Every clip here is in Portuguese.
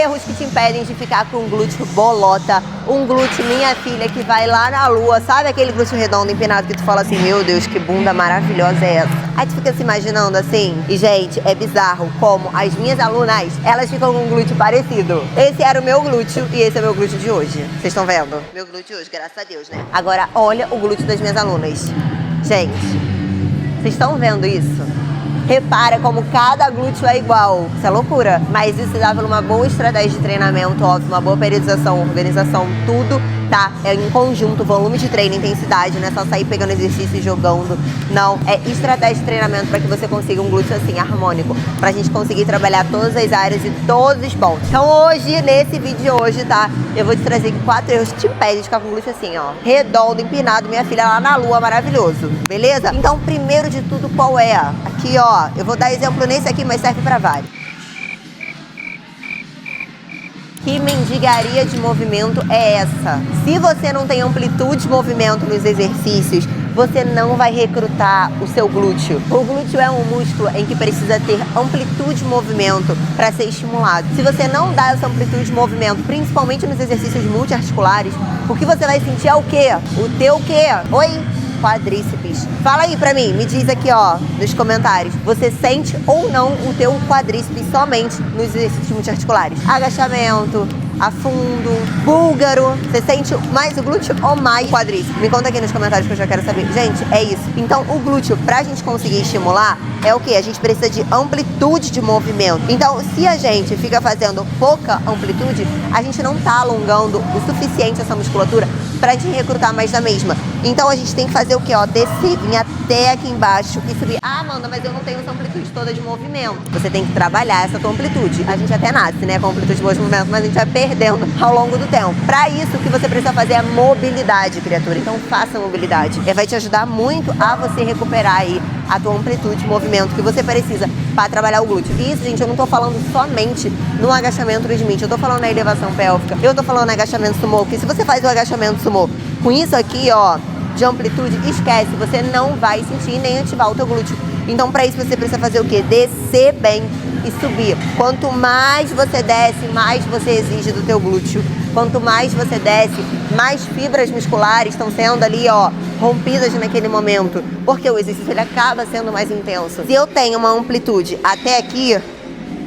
erros que te impedem de ficar com um glúteo bolota, um glúteo minha filha que vai lá na lua, sabe aquele glúteo redondo empinado que tu fala assim, meu Deus, que bunda maravilhosa é essa? Aí tu fica se imaginando assim, e gente, é bizarro como as minhas alunas, elas ficam com um glúteo parecido. Esse era o meu glúteo e esse é o meu glúteo de hoje. Vocês estão vendo? Meu glúteo de hoje, graças a Deus, né? Agora, olha o glúteo das minhas alunas. Gente, vocês estão vendo isso? Repara como cada glúteo é igual. Isso é loucura. Mas isso dá por uma boa estratégia de treinamento, óbvio, uma boa periodização, organização, tudo tá em conjunto, volume de treino, intensidade, não é só sair pegando exercício e jogando. Não, é estratégia de treinamento para que você consiga um glúteo assim, harmônico. Pra gente conseguir trabalhar todas as áreas e todos os pontos. Então hoje, nesse vídeo de hoje, tá? Eu vou te trazer aqui 4 erros que te impedem de ficar com o glúteo assim, ó. Redondo, empinado, minha filha lá na lua, maravilhoso. Beleza? Então, primeiro de tudo, qual é? Aqui, ó, eu vou dar exemplo nesse aqui, mas serve pra vários. Que mendigaria de movimento é essa? Se você não tem amplitude de movimento nos exercícios, você não vai recrutar o seu glúteo. O glúteo é um músculo em que precisa ter amplitude de movimento para ser estimulado. Se você não dá essa amplitude de movimento, principalmente nos exercícios multiarticulares, o que você vai sentir é o quê? O teu quê? Oi? Quadríceps. Fala aí pra mim, me diz aqui, ó, nos comentários. Você sente ou não o teu quadríceps somente nos exercícios multiarticulares? Agachamento, afundo, búlgaro. Você sente mais o glúteo ou mais o quadríceps? Me conta aqui nos comentários que eu já quero saber. Gente, é isso. Então, o glúteo, pra gente conseguir estimular, é o quê? A gente precisa de amplitude de movimento. Então, se a gente fica fazendo pouca amplitude, a gente não tá alongando o suficiente essa musculatura pra gente recrutar mais da mesma. Então, a gente tem que fazer o quê? Ó, descer, vir até aqui embaixo e subir. Ah, Amanda, mas eu não tenho essa amplitude toda de movimento. Você tem que trabalhar essa tua amplitude. A gente até nasce, né, com amplitude de movimento, mas a gente vai perdendo ao longo do tempo. Pra isso, o que você precisa fazer é mobilidade, criatura. Então, faça mobilidade. Vai te ajudar muito a você recuperar aí a tua amplitude de movimento que você precisa para trabalhar o glúteo. E isso, gente, eu não tô falando somente no agachamento do Smith, eu tô falando na elevação pélvica, eu tô falando no agachamento sumô, porque se você faz o agachamento sumô com isso aqui, ó, de amplitude, esquece, você não vai sentir nem ativar o teu glúteo. Então, para isso, você precisa fazer o quê? Descer bem e subir. Quanto mais você desce, mais você exige do teu glúteo. Quanto mais você desce, mais fibras musculares estão sendo ali, ó, rompidas naquele momento. Porque o exercício, ele acaba sendo mais intenso. Se eu tenho uma amplitude até aqui,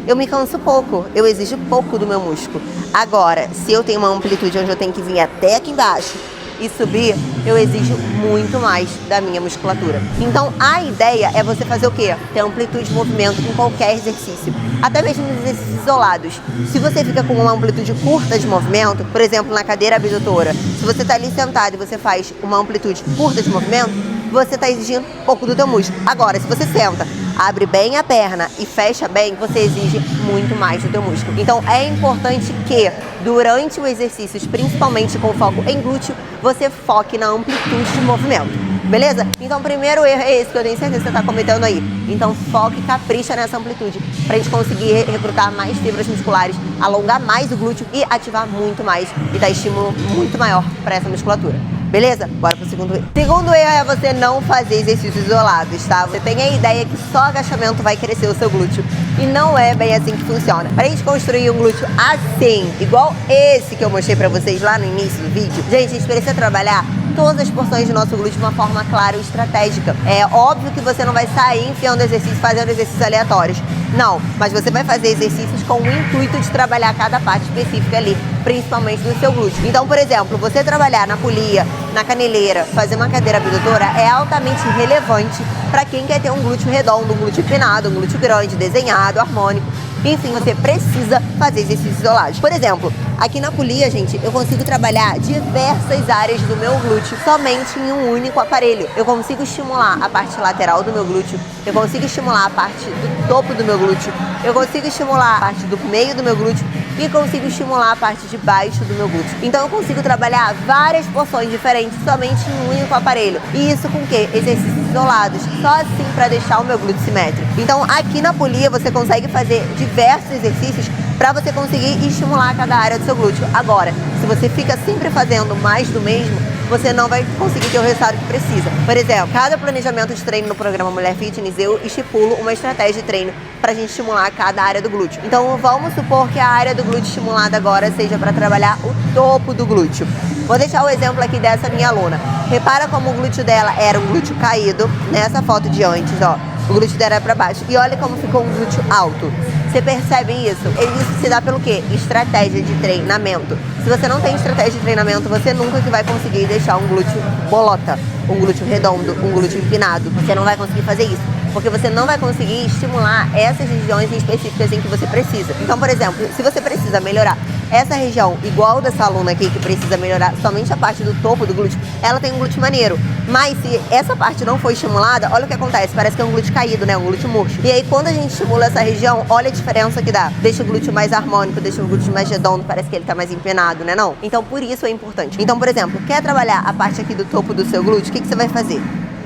eu me canso pouco, eu exijo pouco do meu músculo. Agora, se eu tenho uma amplitude onde eu tenho que vir até aqui embaixo e subir, eu exijo muito mais da minha musculatura. Então, a ideia é você fazer o quê? Ter amplitude de movimento em qualquer exercício, até mesmo nos exercícios isolados. Se você fica com uma amplitude curta de movimento, por exemplo, na cadeira abdutora, se você está ali sentado e você faz uma amplitude curta de movimento, você está exigindo pouco do teu músculo. Agora, se você senta, abre bem a perna e fecha bem, você exige muito mais do teu músculo. Então, é importante que, durante o exercício, principalmente com foco em glúteo, você foque na amplitude de movimento. Beleza? Então, o primeiro erro é esse que eu tenho certeza que você está cometendo aí. Então, foque e capricha nessa amplitude para a gente conseguir recrutar mais fibras musculares, alongar mais o glúteo e ativar muito mais e dar estímulo muito maior para essa musculatura. Beleza? Bora pro segundo erro. Segundo erro é você não fazer exercícios isolados, tá? Você tem a ideia que só agachamento vai crescer o seu glúteo. E não é bem assim que funciona. Pra gente construir um glúteo assim, igual esse que eu mostrei pra vocês lá no início do vídeo, gente, a gente precisa trabalhar todas as porções do nosso glúteo de uma forma clara e estratégica. É óbvio que você não vai sair enfiando exercícios, fazendo exercícios aleatórios. Não, mas você vai fazer exercícios com o intuito de trabalhar cada parte específica ali, principalmente do seu glúteo. Então, por exemplo, você trabalhar na polia, na caneleira, fazer uma cadeira abdutora é altamente relevante para quem quer ter um glúteo redondo, um glúteo empinado, um glúteo grande, desenhado, harmônico. Enfim, você precisa fazer exercícios isolados. Por exemplo, aqui na polia, gente, eu consigo trabalhar diversas áreas do meu glúteo somente em um único aparelho. Eu consigo estimular a parte lateral do meu glúteo, eu consigo estimular a parte do topo do meu glúteo, eu consigo estimular a parte do meio do meu glúteo e consigo estimular a parte de baixo do meu glúteo. Então eu consigo trabalhar várias porções diferentes somente em um único aparelho. E isso com o quê? Exercícios isolados, só assim para deixar o meu glúteo simétrico. Então aqui na polia você consegue fazer diversos exercícios para você conseguir estimular cada área do seu glúteo. Agora, se você fica sempre fazendo mais do mesmo, você não vai conseguir ter o resultado que precisa. Por exemplo, cada planejamento de treino no programa Mulher Fitness, eu estipulo uma estratégia de treino pra gente estimular cada área do glúteo. Então vamos supor que a área do glúteo estimulada agora seja para trabalhar o topo do glúteo. Vou deixar o exemplo aqui dessa minha aluna. Repara como o glúteo dela era um glúteo caído, nessa foto de antes, ó. O glúteo dela era pra baixo. E olha como ficou um glúteo alto. Você percebe isso? Isso se dá pelo quê? Estratégia de treinamento. Se você não tem estratégia de treinamento, você nunca que vai conseguir deixar um glúteo bolota, um glúteo redondo, um glúteo empinado. Você não vai conseguir fazer isso. Porque você não vai conseguir estimular essas regiões específicas em que você precisa. Então, por exemplo, se você precisa melhorar essa região, igual dessa aluna aqui, que precisa melhorar somente a parte do topo do glúteo, ela tem um glúteo maneiro. Mas se essa parte não for estimulada, olha o que acontece. Parece que é um glúteo caído, né? Um glúteo murcho. E aí, quando a gente estimula essa região, olha a diferença que dá. Deixa o glúteo mais harmônico, deixa o glúteo mais redondo, parece que ele tá mais empinado, né não? Então, por isso é importante. Então, por exemplo, quer trabalhar a parte aqui do topo do seu glúteo, o que você vai fazer?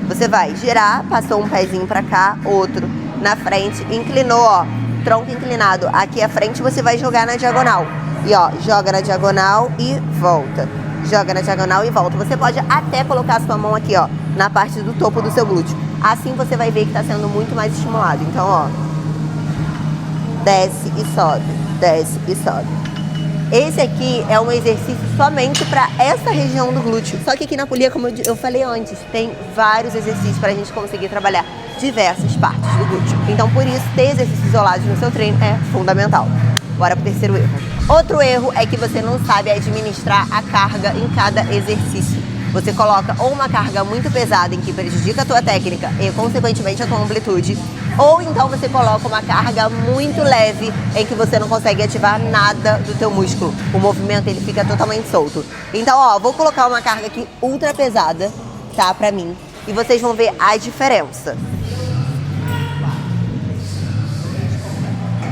Você vai girar, passou um pezinho pra cá, outro na frente, inclinou, ó, tronco inclinado. Aqui à frente você vai jogar na diagonal. E ó, joga na diagonal e volta. Joga na diagonal e volta. Você pode até colocar a sua mão aqui, ó, na parte do topo do seu glúteo. Assim você vai ver que tá sendo muito mais estimulado. Então, ó, desce e sobe, desce e sobe. Esse aqui é um exercício somente para essa região do glúteo. Só que aqui na polia, como eu falei antes, tem vários exercícios para a gente conseguir trabalhar diversas partes do glúteo. Então, por isso, ter exercícios isolados no seu treino é fundamental. Bora pro terceiro erro. Outro erro é que você não sabe administrar a carga em cada exercício. Você coloca ou uma carga muito pesada em que prejudica a tua técnica e, consequentemente, a tua amplitude, ou então você coloca uma carga muito leve em que você não consegue ativar nada do teu músculo. O movimento, ele fica totalmente solto. Então, ó, vou colocar uma carga aqui ultra pesada, tá, pra mim, e vocês vão ver a diferença.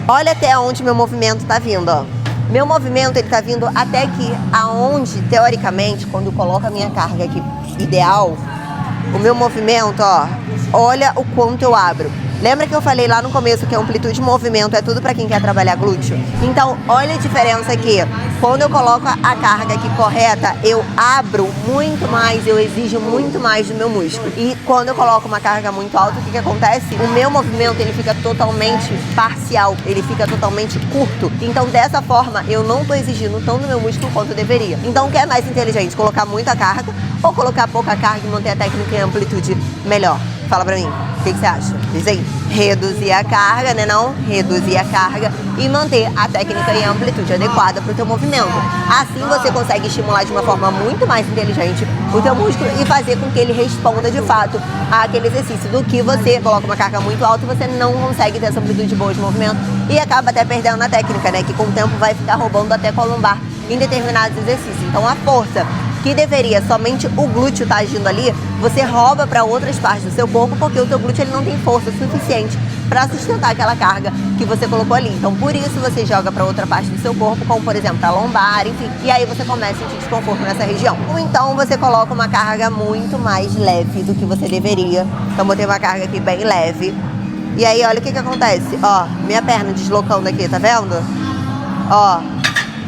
Olha até onde meu movimento tá vindo, ó. Meu movimento, ele tá vindo até aqui, aonde, teoricamente, quando eu coloco a minha carga aqui ideal, o meu movimento, ó, olha o quanto eu abro. Lembra que eu falei lá no começo que a amplitude de movimento é tudo para quem quer trabalhar glúteo? Então, olha a diferença aqui. Quando eu coloco a carga aqui correta, eu abro muito mais, eu exijo muito mais do meu músculo. E quando eu coloco uma carga muito alta, o que acontece? O meu movimento, ele fica totalmente parcial, ele fica totalmente curto. Então, dessa forma, eu não tô exigindo tanto do meu músculo quanto eu deveria. Então, o que é mais inteligente? Colocar muita carga ou colocar pouca carga e manter a técnica em amplitude melhor? Fala pra mim, o que você acha? Diz aí. Reduzir a carga, né não? Reduzir a carga e manter a técnica e a amplitude adequada para o teu movimento. Assim você consegue estimular de uma forma muito mais inteligente o teu músculo e fazer com que ele responda de fato àquele exercício, do que você coloca uma carga muito alta e você não consegue ter essa amplitude boa de movimento e acaba até perdendo na técnica, né? Que com o tempo vai ficar roubando até com a lombar em determinados exercícios. Então a força que deveria somente o glúteo estar agindo ali, você rouba para outras partes do seu corpo, porque o teu glúteo, ele não tem força suficiente para sustentar aquela carga que você colocou ali. Então, por isso você joga para outra parte do seu corpo, como por exemplo a lombar, enfim, e aí você começa a sentir desconforto nessa região. Ou então você coloca uma carga muito mais leve do que você deveria. Então, botei uma carga aqui bem leve. E aí, olha o que acontece. Ó, minha perna deslocando aqui, tá vendo? Ó,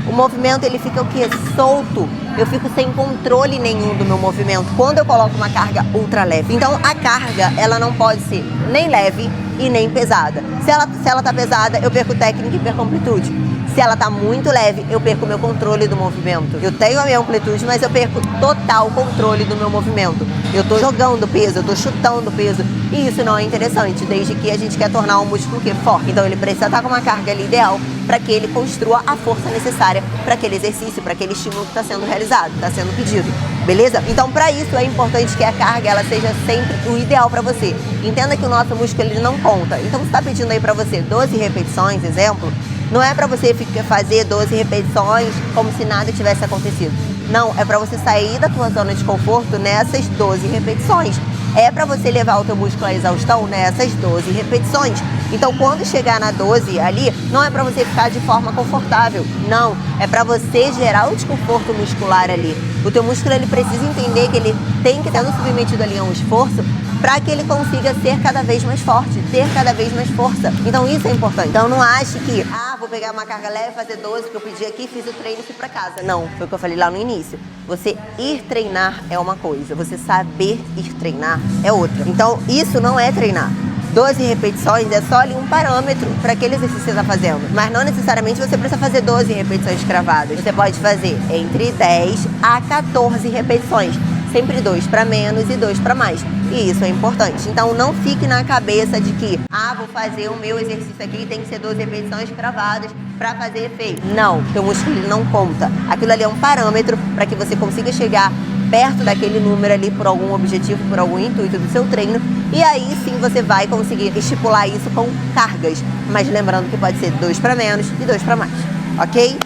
o movimento, ele fica o quê? Solto. Eu fico sem controle nenhum do meu movimento quando eu coloco uma carga ultra leve. Então, a carga, ela não pode ser nem leve e nem pesada. Se ela tá pesada, eu perco técnica e perco amplitude. Se ela tá muito leve, eu perco o meu controle do movimento. Eu tenho a minha amplitude, mas eu perco total controle do meu movimento. Eu tô jogando peso, eu tô chutando peso. E isso não é interessante, desde que a gente quer tornar o músculo forte. Então ele precisa estar com uma carga ali ideal para que ele construa a força necessária para aquele exercício, para aquele estímulo que está sendo realizado, está sendo pedido. Beleza? Então, para isso é importante que a carga, ela seja sempre o ideal para você. Entenda que o nosso músculo, ele não conta. Então, se está pedindo aí para você 12 repetições, exemplo, não é para você fazer 12 repetições como se nada tivesse acontecido. Não, é para você sair da tua zona de conforto nessas 12 repetições. é para você levar o teu músculo à exaustão nessas 12 repetições. Então, quando chegar na 12 ali, não é para você ficar de forma confortável, não. É para você gerar o desconforto muscular ali. O teu músculo, ele precisa entender que ele tem que estar submetido ali a um esforço para que ele consiga ser cada vez mais forte, ter cada vez mais força. Então isso é importante. Então não ache que, vou pegar uma carga leve, fazer 12, que eu pedi aqui, fiz o treino e fui para casa. Não, foi o que eu falei lá no início. Você ir treinar é uma coisa, você saber ir treinar é outra. Então isso não é treinar. 12 repetições é só ali um parâmetro para aquele exercício que você está fazendo. Mas não necessariamente você precisa fazer 12 repetições cravadas. Você pode fazer entre 10 a 14 repetições. Sempre 2 para menos e 2 para mais. E isso é importante. Então não fique na cabeça de que, vou fazer o meu exercício aqui, tem que ser 12 repetições cravadas para fazer efeito. Não, teu músculo não conta. Aquilo ali é um parâmetro para que você consiga chegar perto daquele número ali por algum objetivo, por algum intuito do seu treino. E aí sim você vai conseguir estipular isso com cargas. Mas lembrando que pode ser 2 para menos e 2 para mais. Ok?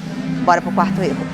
Bora pro quarto erro.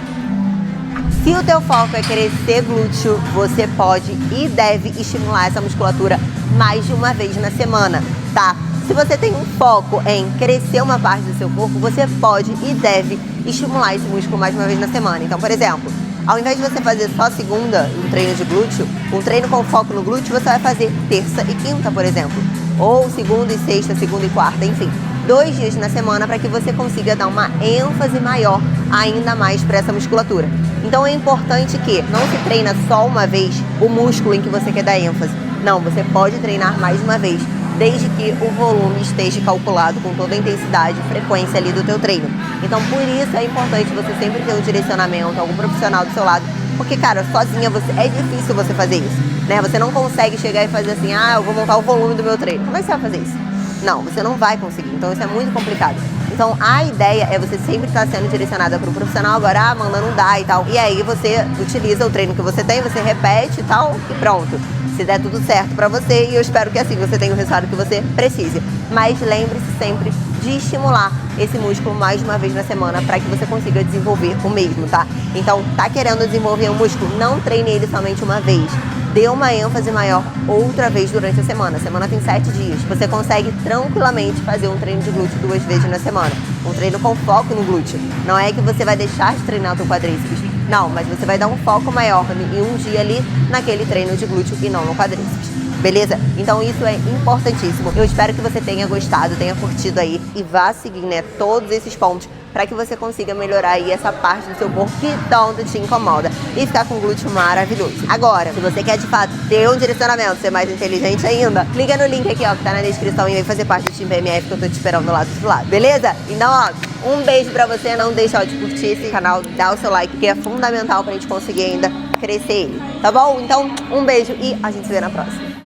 Se o teu foco é crescer glúteo, você pode e deve estimular essa musculatura mais de uma vez na semana, tá? Se você tem um foco em crescer uma parte do seu corpo, você pode e deve estimular esse músculo mais de uma vez na semana. Então, por exemplo, ao invés de você fazer só segunda um treino de glúteo, um treino com foco no glúteo, você vai fazer terça e quinta, por exemplo. Ou segunda e sexta, segunda e quarta, enfim. 2 dias na semana para que você consiga dar uma ênfase maior ainda mais para essa musculatura. Então é importante que não se treina só uma vez o músculo em que você quer dar ênfase. Não, você pode treinar mais de uma vez, desde que o volume esteja calculado com toda a intensidade e frequência ali do teu treino. Então por isso é importante você sempre ter um direcionamento, algum profissional do seu lado, porque cara, sozinha é difícil você fazer isso, né? Você não consegue chegar e fazer assim, eu vou montar o volume do meu treino. Como é que você vai fazer isso? Não, você não vai conseguir, então isso é muito complicado. Então a ideia é você sempre estar sendo direcionada para o profissional, agora mandando um dar e tal. E aí você utiliza o treino que você tem, você repete e tal, e pronto. Se der tudo certo para você, e eu espero que assim você tenha o resultado que você precise. Mas lembre-se sempre de estimular esse músculo mais de uma vez na semana para que você consiga desenvolver o mesmo, tá? Então, tá querendo desenvolver um músculo? Não treine ele somente uma vez. Dê uma ênfase maior outra vez durante a semana. A semana tem 7 dias. Você consegue tranquilamente fazer um treino de glúteo 2 vezes na semana. Um treino com foco no glúteo. Não é que você vai deixar de treinar o teu quadríceps. Não, mas você vai dar um foco maior em um dia ali naquele treino de glúteo e não no quadríceps. Beleza? Então isso é importantíssimo. Eu espero que você tenha gostado, tenha curtido aí e vá seguir, né, todos esses pontos para que você consiga melhorar aí essa parte do seu corpo que tanto te incomoda e ficar com um glúteo maravilhoso. Agora, se você quer de fato ter um direcionamento, ser mais inteligente ainda, clica no link aqui, ó, que tá na descrição e vem fazer parte do time PMF que eu tô te esperando do lado do lado. Beleza? Então, ó, um beijo pra você, não deixa de curtir esse canal, dá o seu like, que é fundamental pra gente conseguir ainda crescer ele, tá bom? Então, um beijo e a gente se vê na próxima.